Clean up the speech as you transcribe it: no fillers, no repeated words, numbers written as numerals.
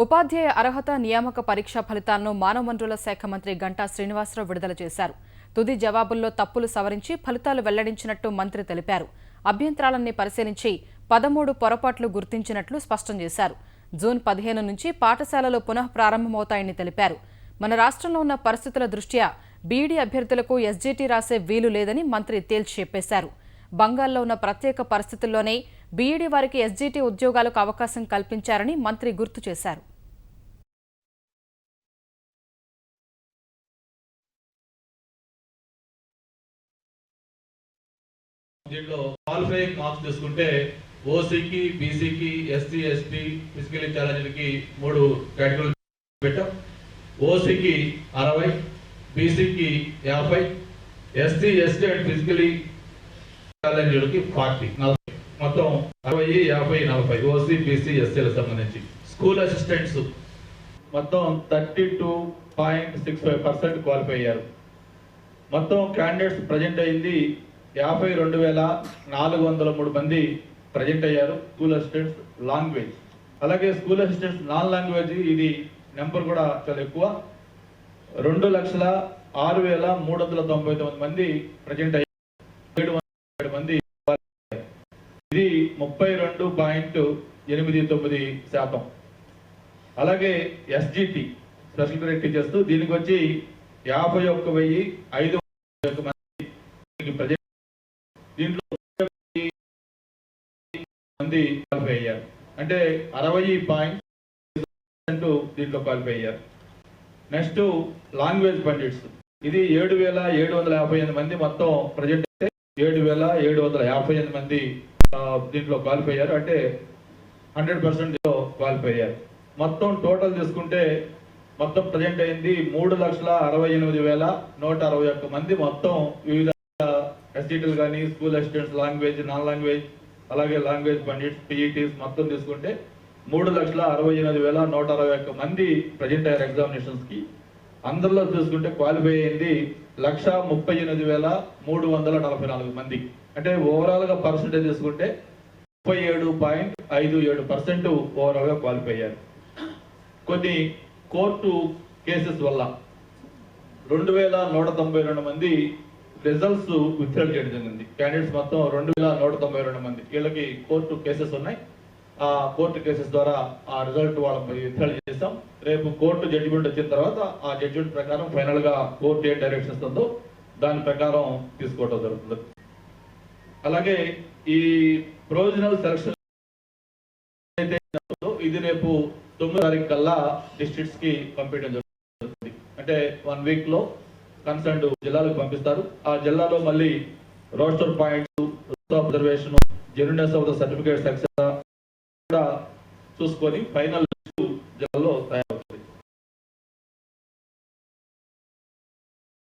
ఉపాధ్యాయ అర్హత నియామక పరీక్ష ఫలితాలను మానవ వనరుల శాఖ మంత్రి గంటా శ్రీనివాసరావు విడుదల చేశారు. తుది జవాబుల్లో తప్పులు సవరించి ఫలితాలు వెల్లడించినట్టు మంత్రి తెలిపారు. అభ్యంతరాలన్నీ పరిశీలించి 13 పొరపాట్లు గుర్తించినట్లు స్పష్టం చేశారు. జూన్ 15 నుంచి పాఠశాలలు పునః ప్రారంభమవుతాయని తెలిపారు. మన రాష్ట్రంలో ఉన్న పరిస్థితుల దృష్ట్యా బీఈడీ అభ్యర్థులకు ఎస్జీటీ రాసే వీలు లేదని మంత్రి తేల్చి చెప్పేశారు. బంగాల్లో ఉన్న ప్రత్యేక పరిస్థితుల్లోనే బీఈడీ వారికి ఎస్జీటీ ఉద్యోగాలకు అవకాశం కల్పించారని మంత్రి గుర్తు చేశారు. దీంట్లో క్వాలిఫైయింగ్ మార్క్స్ తీసుకుంటే ఓసీకి, బీసీకి, ఎస్సీ, ఎస్టీ, ఫిజికలీ ఛాలెంజ్లకి 3 కేటగిరీలు పెట్టాం. ఓసీకి 60, బీసీకి 50, ఎస్సీ, ఎస్టీ అండ్ ఫిజికలీ ఛాలెంజ్లకి 40, మొత్తం 60, 50, 40 ఓసీ, బీసీ, ఎస్సీలకు సంబంధించి. స్కూల్ అసిస్టెంట్స్ మొత్తం 32.65% క్వాలిఫై అయ్యారు. మొత్తం క్యాండిడేట్స్ ప్రజెంట్ అయింది 52,403 మంది ప్రజెంట్ అయ్యారు. స్కూల్ అసిస్టెంట్స్ లాంగ్వేజ్, అలాగే స్కూల్ అసిస్టెంట్స్ నాన్ లాంగ్వేజ్ ఇది నెంబర్ కూడా చాలా ఎక్కువ. 2,06,399 మంది ప్రజెంట్ అయ్యారు. 707 మంది, ఇది 32.89%. అలాగే ఎస్జిటి స్పెషల్ గ్రేడ్ టీచర్స్ దీనికి వచ్చి 51,501 మంది ప్రజెంట్, దీంట్లో మంది క్వాలిఫై అయ్యారు. అంటే 60% దీంట్లో క్వాలిఫై అయ్యారు. నెక్స్ట్ లాంగ్వేజ్ పండిట్స్, ఇది 7,758 మంది మొత్తం ప్రజెంట్ అయితే 7,758 మంది దీంట్లో క్వాలిఫై అయ్యారు. అంటే 100% క్వాలిఫై అయ్యారు. మొత్తం టోటల్ తీసుకుంటే మొత్తం ప్రజెంట్ అయింది 3,68,161 మంది మొత్తం వివిధ ఎస్జిటీలు కానీ school assistants language, non language, అలాగే లాంగ్వేజ్ పండిట్స్, పీఈటీస్ మొత్తం తీసుకుంటే 3,68,161 మంది ప్రజెంట్ అయ్యారు ఎగ్జామినేషన్స్ కి. అందరిలో చూసుకుంటే క్వాలిఫై అయింది 1,38,344 మంది. అంటే ఓవరాల్ గా పర్సెంటేజ్ తీసుకుంటే 37.57% ఓవరాల్ గా క్వాలిఫై అయ్యారు. కొన్ని కోర్టు కేసెస్ వల్ల 2,192 మంది రిజల్ట్స్ విత్డ్రా చేయడం జరిగింది. క్యాండిడేట్స్ మొత్తం 2,192 మంది, వీళ్ళకి కోర్టు కేసెస్ ఉన్నాయి. ఆ కోర్టు కేసెస్ ద్వారా ఆ రిజల్ట్ వాళ్ళకి విత్డ్రా చేస్తాం. రేపు కోర్టు జడ్జిమెంట్ వచ్చిన తర్వాత ఆ జడ్జిమెంట్ ప్రకారం ఫైనల్ గా కోర్టు ఏ డైరెక్షన్ ఇస్తుందో దాని ప్రకారం తీసుకోవడం జరుగుతుంది. అలాగే ఈ ప్రొవిజనల్ సెలక్షన్ అయితే ఇది రేపు 9వ తారీఖు కల్లా డిస్ట్రిక్ట్స్ కి పంపించడం జరుగుతుంది. అంటే 1 వీక్ లో కన్సర్న్ జిల్లాలకు పంపిస్తారు. ఆ జిల్లాలో మళ్ళీ roster points, observation, genuineness of the certificates etcetera కూడా చూసుకొని ఫైనల్ జిల్లాలో